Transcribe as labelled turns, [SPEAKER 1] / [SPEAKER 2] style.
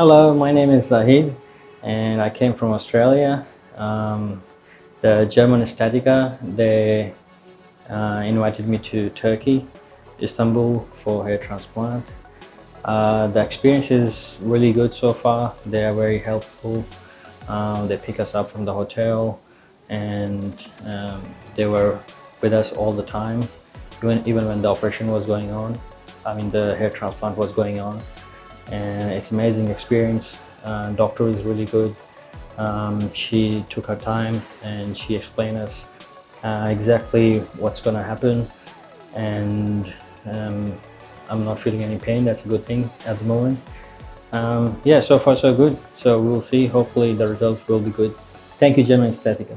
[SPEAKER 1] Hello, my name is Zahid, and I came from Australia. Um, the German Estetica, they invited me to Turkey, Istanbul, for hair transplant. The experience is really good so far. They are very helpful. They pick us up from the hotel, and they were with us all the time, even when the operation was going on. I mean, the hair transplant was going on, and it's amazing experience. Doctor is really good. She took her time and she explained us exactly what's going to happen, and um, I'm not feeling any pain. That's a good thing at the moment. Yeah, so far so good. So we'll see. Hopefully the results will be good. Thank you, Gemma Estetica.